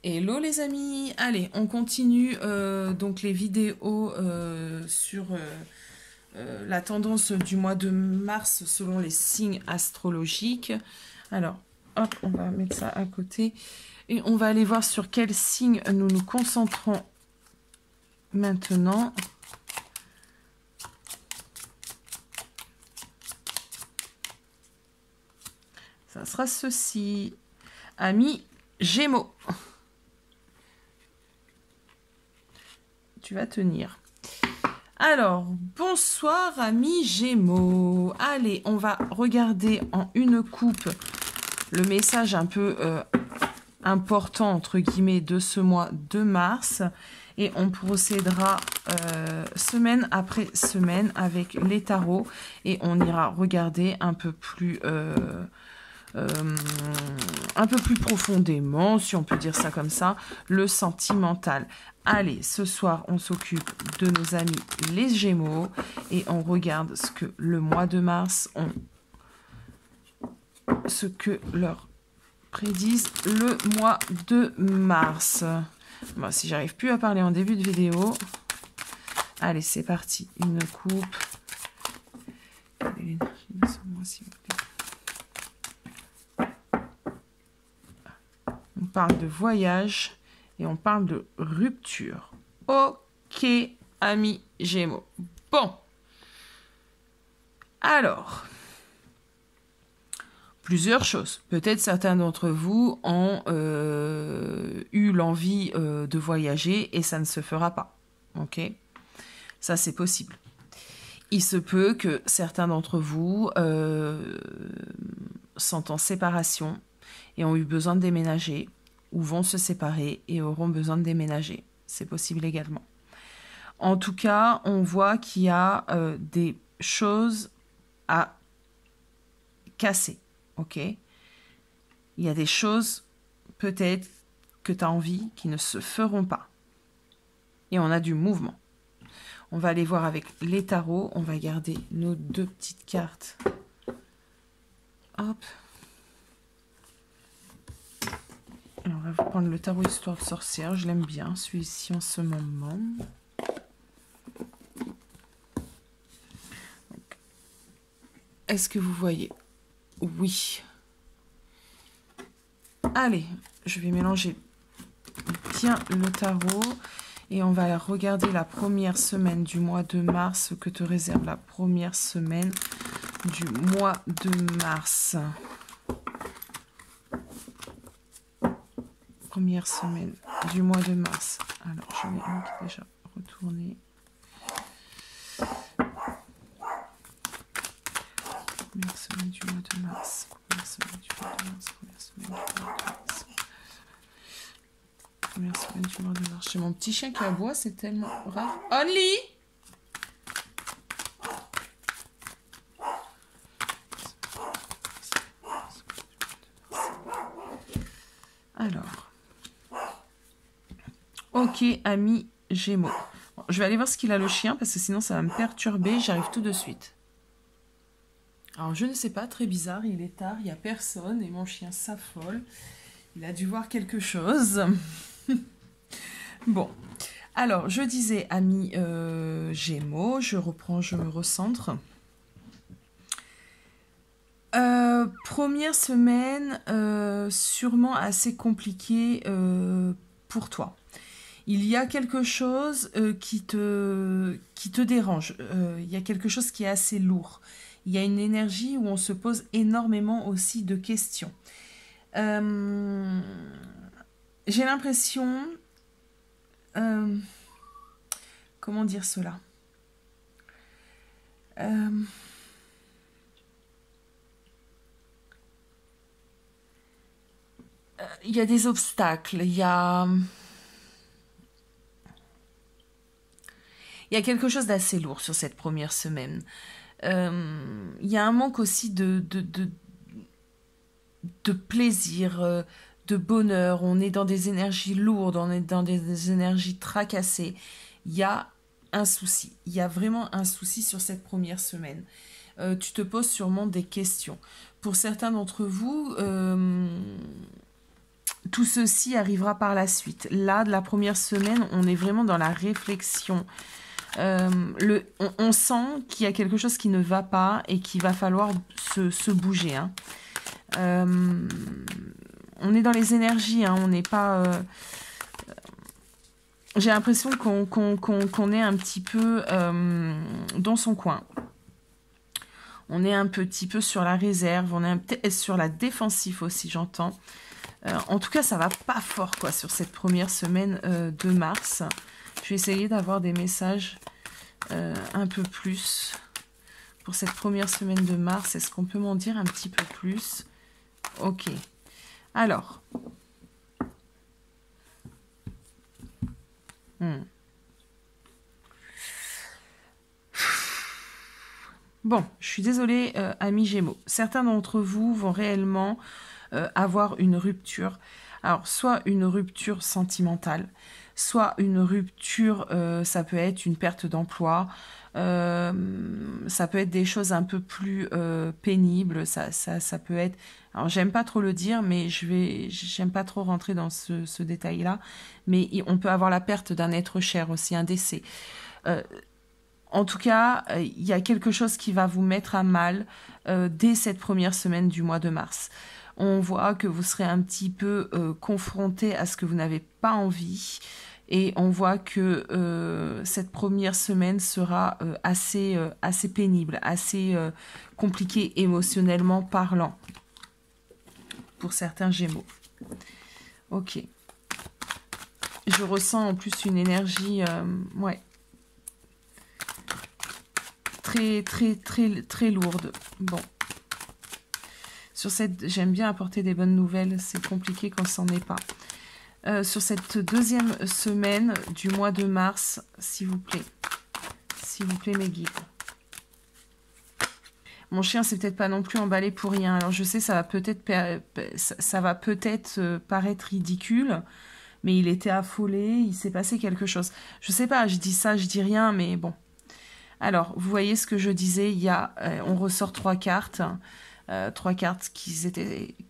Hello les amis, allez on continue donc les vidéos sur la tendance du mois de mars selon les signes astrologiques. Alors hop, on va mettre ça à côté et on va aller voir sur quel signe nous nous concentrons maintenant. Ça sera ceci, amis Gémeaux. Tu vas tenir. Alors, bonsoir amis Gémeaux. Allez, on va regarder en une coupe le message un peu important, entre guillemets, de ce mois de mars. Et on procédera semaine après semaine avec les tarots. Et on ira regarder un peu plus profondément, si on peut dire ça comme ça, le sentimental. Allez, ce soir, on s'occupe de nos amis les Gémeaux et on regarde ce que le mois de mars, ce que leur prédisent le mois de mars. Bon, si j'arrive plus à parler en début de vidéo, allez, c'est parti. Une coupe. L'énergie de ce mois, s'il vous plaît. On parle de voyage et on parle de rupture. Ok, amis Gémeaux. Bon. Alors, plusieurs choses. Peut-être certains d'entre vous ont eu l'envie de voyager et ça ne se fera pas. Ok? Ça, c'est possible. Il se peut que certains d'entre vous sont en séparation et ont eu besoin de déménager ou vont se séparer et auront besoin de déménager. C'est possible également. En tout cas, on voit qu'il y a des choses à casser. Ok? Il y a des choses, peut-être, que tu as envie qui ne se feront pas. Et on a du mouvement. On va aller voir avec les tarots. On va garder nos deux petites cartes. Hop. Alors, on va vous prendre le tarot Histoire de sorcière. Je l'aime bien, celui-ci en ce moment. Est-ce que vous voyez? Oui. Allez, je vais mélanger bien le tarot. Et on va regarder la première semaine du mois de mars. Ce que te réserve la première semaine du mois de mars. Première semaine du mois de mars. Alors, je vais donc déjà retourner. Première semaine du mois de mars. Première semaine du mois de mars. Première semaine du mois de mars. Première semaine du mois de mars. J'ai mon petit chien qui aboie, c'est tellement rare. Only! Alors. Ok, ami Gémeaux. Bon, je vais aller voir ce qu'il a le chien, parce que sinon ça va me perturber. J'arrive tout de suite. Alors, je ne sais pas, très bizarre. Il est tard, il n'y a personne, et mon chien s'affole. Il a dû voir quelque chose. Bon. Alors, je disais, amis Gémeaux, je reprends, je me recentre. Première semaine, sûrement assez compliquée pour toi. Il y a quelque chose qui te dérange. Il y a quelque chose qui est assez lourd. Il y a une énergie où on se pose énormément aussi de questions. J'ai l'impression... comment dire cela? Il y a des obstacles, il y a quelque chose d'assez lourd sur cette première semaine. Il y a un manque aussi de plaisir, de bonheur. On est dans des énergies lourdes, on est dans des énergies tracassées. Il y a un souci. Il y a vraiment un souci sur cette première semaine. Tu te poses sûrement des questions. Pour certains d'entre vous, tout ceci arrivera par la suite. Là, de la première semaine, on est vraiment dans la réflexion. On sent qu'il y a quelque chose qui ne va pas et qu'il va falloir se bouger. Hein. On est dans les énergies, hein, on n'est pas... j'ai l'impression qu'on est un petit peu dans son coin. On est un petit peu sur la réserve, on est peut-être sur la défensive aussi, j'entends. En tout cas, ça va pas fort quoi sur cette première semaine de mars. Je vais essayer d'avoir des messages un peu plus pour cette première semaine de mars. Est-ce qu'on peut m'en dire un petit peu plus? Ok. Alors. Bon, je suis désolée, amis Gémeaux. Certains d'entre vous vont réellement avoir une rupture. Alors, soit une rupture sentimentale, soit une rupture, ça peut être une perte d'emploi, ça peut être des choses un peu plus pénibles, ça peut être... Alors, j'aime pas trop le dire, mais j'aime pas trop rentrer dans ce détail-là, mais on peut avoir la perte d'un être cher aussi, un décès. En tout cas, il y a quelque chose qui va vous mettre à mal dès cette première semaine du mois de mars. On voit que vous serez un petit peu confronté à ce que vous n'avez pas envie. Et on voit que cette première semaine sera assez pénible, assez compliquée émotionnellement parlant. Pour certains Gémeaux. Ok. Je ressens en plus une énergie... ouais. Très lourde. Bon. Sur cette, j'aime bien apporter des bonnes nouvelles. C'est compliqué quand c'en est pas. Sur cette deuxième semaine du mois de mars, s'il vous plaît. S'il vous plaît, mes guides. Mon chien, c'est peut-être pas non plus emballé pour rien. Alors, je sais, ça va peut-être paraître ridicule, mais il était affolé, il s'est passé quelque chose. Je sais pas, je dis ça, je dis rien, mais bon. Alors, vous voyez ce que je disais, on ressort 3 cartes. 3 cartes qui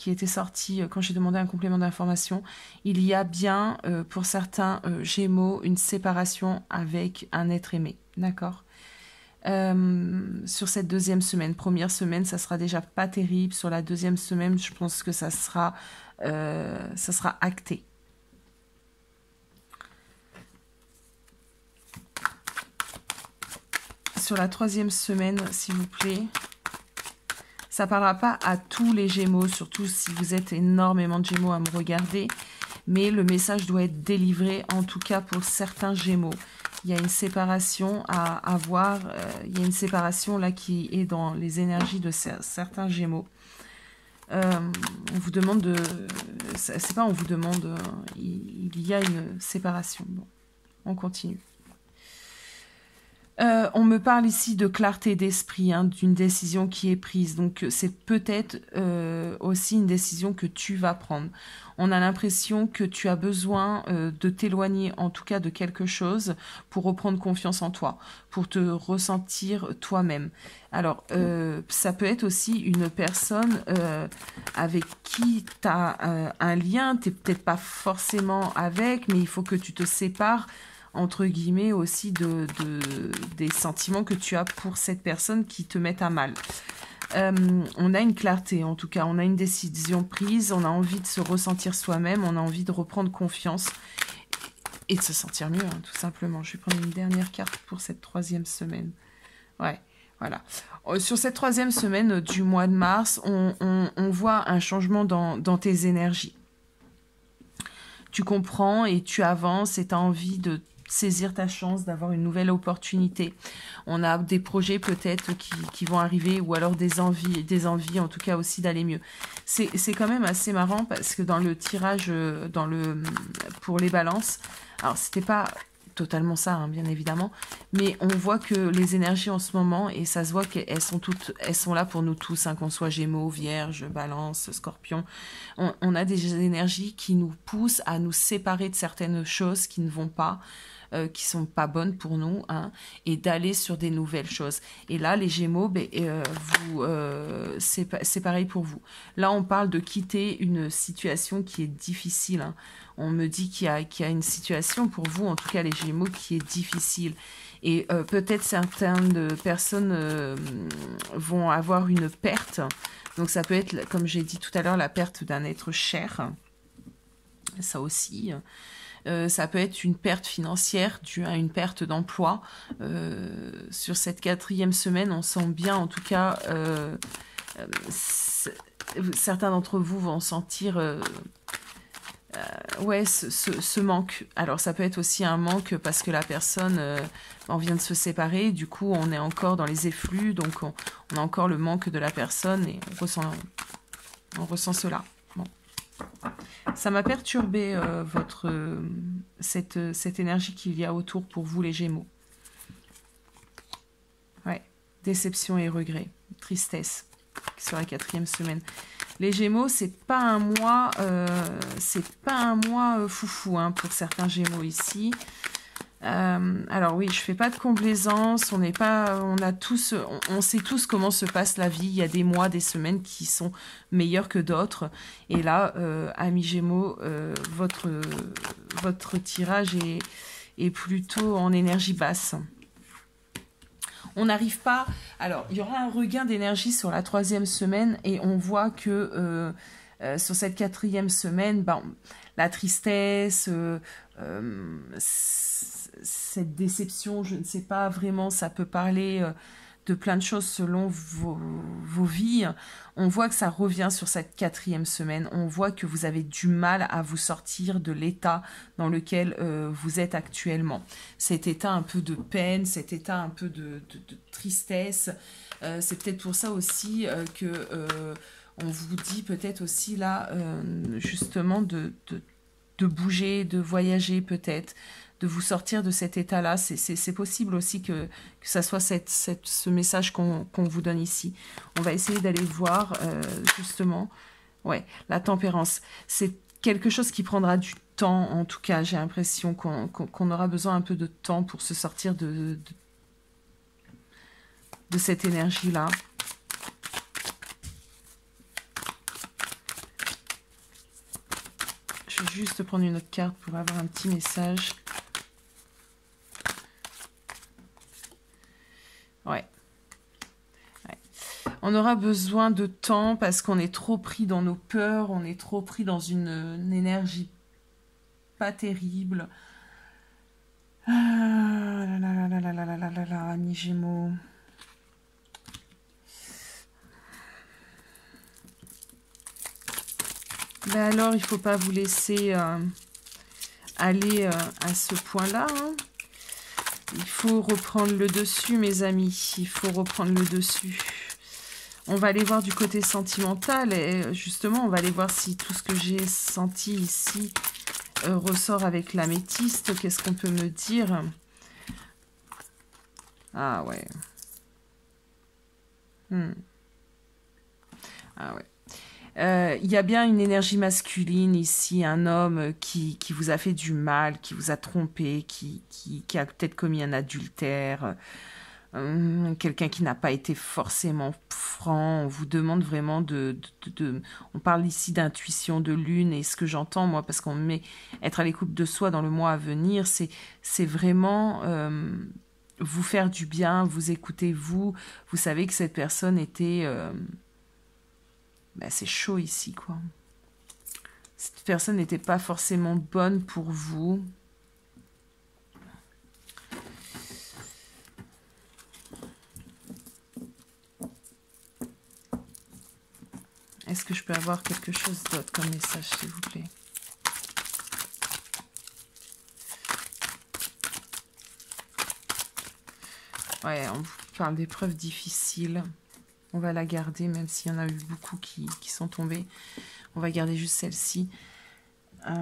étaient sorties quand j'ai demandé un complément d'information. Il y a bien, pour certains Gémeaux, une séparation avec un être aimé. D'accord ? Sur cette deuxième semaine. Première semaine, ça sera déjà pas terrible. Sur la deuxième semaine, je pense que ça sera acté. Sur la troisième semaine, s'il vous plaît. Ça ne parlera pas à tous les Gémeaux, surtout si vous êtes énormément de Gémeaux à me regarder. Mais le message doit être délivré, en tout cas pour certains Gémeaux. Il y a une séparation à avoir. Il y a une séparation là qui est dans les énergies de certains Gémeaux. On vous demande de... C'est pas on vous demande... il y a une séparation. Bon, on continue. On me parle ici de clarté d'esprit, hein, d'une décision qui est prise. Donc, c'est peut-être aussi une décision que tu vas prendre. On a l'impression que tu as besoin de t'éloigner, en tout cas, de quelque chose pour reprendre confiance en toi, pour te ressentir toi-même. Alors, ça peut être aussi une personne avec qui tu as un lien. Tu n'es peut-être pas forcément avec, mais il faut que tu te sépares entre guillemets aussi des sentiments que tu as pour cette personne qui te mettent à mal. On a une clarté, en tout cas, on a une décision prise, on a envie de se ressentir soi-même, on a envie de reprendre confiance et de se sentir mieux, hein, tout simplement. Je vais prendre une dernière carte pour cette troisième semaine. Ouais, voilà. Sur cette troisième semaine du mois de mars, on voit un changement dans tes énergies. Tu comprends et tu avances et tu as envie de saisir ta chance d'avoir une nouvelle opportunité. On a des projets peut-être qui vont arriver ou alors des envies en tout cas aussi d'aller mieux. C'est quand même assez marrant parce que dans le tirage pour les balances, alors c'était pas totalement ça, hein, bien évidemment, mais on voit que les énergies en ce moment, et ça se voit qu'elles sont là pour nous tous, hein, qu'on soit Gémeaux, Vierge, Balance, Scorpion, on a des énergies qui nous poussent à nous séparer de certaines choses qui ne vont pas, qui sont pas bonnes pour nous, hein, et d'aller sur des nouvelles choses. Et là, les Gémeaux, ben, c'est pareil pour vous. Là, on parle de quitter une situation qui est difficile, hein. On me dit qu'il y a une situation pour vous, en tout cas les Gémeaux, qui est difficile. Et peut-être certaines personnes vont avoir une perte. Donc ça peut être, comme j'ai dit tout à l'heure, la perte d'un être cher. Ça aussi. Ça peut être une perte financière due à une perte d'emploi. Sur cette 4e semaine, on sent bien, en tout cas, certains d'entre vous vont sentir... ouais, ce manque. Alors ça peut être aussi un manque parce que la personne on vient de se séparer, du coup on est encore dans les effluves, donc on a encore le manque de la personne et on ressent cela. Bon. Ça m'a perturbé cette énergie qu'il y a autour pour vous les Gémeaux. Ouais, déception et regret, tristesse sur la 4e semaine. Les Gémeaux, c'est pas un mois foufou, hein, pour certains Gémeaux ici. Alors oui, je fais pas de complaisance. On sait tous comment se passe la vie. Il y a des mois, des semaines qui sont meilleurs que d'autres. Et là, amis Gémeaux, votre tirage est plutôt en énergie basse. On n'arrive pas... Alors, il y aura un regain d'énergie sur la 3e semaine et on voit que sur cette 4e semaine, ben, la tristesse, cette déception, je ne sais pas vraiment, ça peut parler de plein de choses selon vos vies. On voit que ça revient sur cette 4e semaine. On voit que vous avez du mal à vous sortir de l'état dans lequel vous êtes actuellement. Cet état un peu de peine, cet état un peu de tristesse. C'est peut-être pour ça aussi que on vous dit peut-être aussi là, justement, de bouger, de voyager peut-être, de vous sortir de cet état-là. C'est possible aussi que ça soit ce message qu'on vous donne ici. On va essayer d'aller voir, justement, ouais, la tempérance. C'est quelque chose qui prendra du temps, en tout cas. J'ai l'impression qu'on aura besoin un peu de temps pour se sortir de cette énergie-là. Je vais juste prendre une autre carte pour avoir un petit message. Ouais. On aura besoin de temps parce qu'on est trop pris dans nos peurs, on est trop pris dans une énergie pas terrible. Ah là là là là là là là là là, amis Gémeaux. Ben alors, il ne faut pas vous laisser aller à ce point-là, hein. Il faut reprendre le dessus, mes amis. Il faut reprendre le dessus. On va aller voir du côté sentimental. Et justement, on va aller voir si tout ce que j'ai senti ici ressort avec l'améthyste. Qu'est-ce qu'on peut me dire? Ah ouais. Ah ouais. Il y a bien une énergie masculine ici, un homme qui vous a fait du mal, qui vous a trompé, qui a peut-être commis un adultère, quelqu'un qui n'a pas été forcément franc. On vous demande vraiment on parle ici d'intuition de lune, et ce que j'entends, moi, parce qu'on met être à l'écoute de soi dans le mois à venir, c'est vraiment vous faire du bien, vous écoutez vous savez que cette personne était... Ben, c'est chaud ici, quoi. Cette personne n'était pas forcément bonne pour vous. Est-ce que je peux avoir quelque chose d'autre comme message, s'il vous plaît? Ouais, on vous parle d'épreuves difficiles. On va la garder, même s'il y en a eu beaucoup qui sont tombés. On va garder juste celle-ci. Je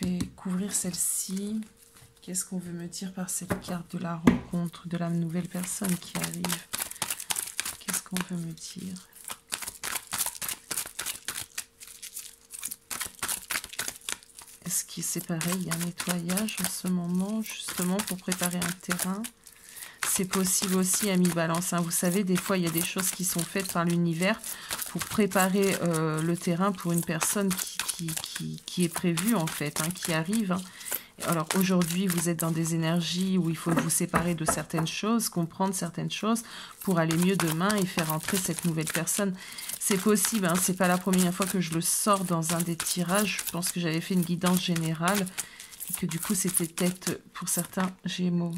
vais couvrir celle-ci. Qu'est-ce qu'on veut me dire par cette carte de la rencontre de la nouvelle personne qui arrive? Qu'est-ce qu'on veut me dire? Parce que c'est pareil, il y a un nettoyage en ce moment, justement, pour préparer un terrain. C'est possible aussi, ami Balance. Hein. Vous savez, des fois, il y a des choses qui sont faites par l'univers pour préparer le terrain pour une personne qui est prévue, en fait, hein, qui arrive. Hein. Alors, aujourd'hui, vous êtes dans des énergies où il faut vous séparer de certaines choses, comprendre certaines choses pour aller mieux demain et faire entrer cette nouvelle personne. C'est possible, hein, c'est pas la première fois que je le sors dans un des tirages. Je pense que j'avais fait une guidance générale et que du coup, c'était peut-être pour certains Gémeaux.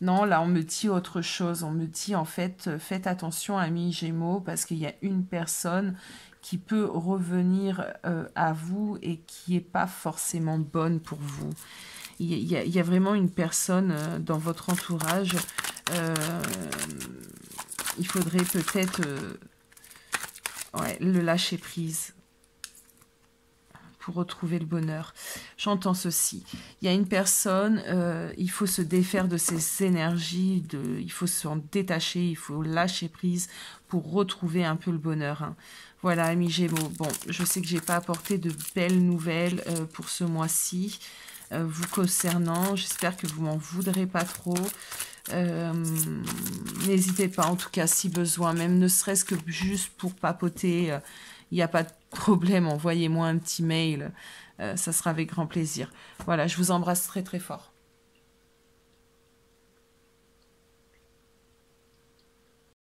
Non, là, on me dit autre chose. On me dit, en fait, faites attention, amis Gémeaux, parce qu'il y a une personne qui peut revenir à vous et qui n'est pas forcément bonne pour vous. Il y a vraiment une personne dans votre entourage. Il faudrait peut-être le lâcher prise pour retrouver le bonheur. J'entends ceci. Il y a une personne, il faut se défaire de ses énergies, il faut s'en détacher, il faut lâcher prise pour retrouver un peu le bonheur. Hein. Voilà, amis Gémeaux. Bon, je sais que j'ai pas apporté de belles nouvelles pour ce mois-ci. Vous concernant, j'espère que vous m'en voudrez pas trop. N'hésitez pas, en tout cas, si besoin, même ne serait-ce que juste pour papoter, il n'y a pas de problème, envoyez-moi un petit mail, ça sera avec grand plaisir. Voilà, je vous embrasse très très fort.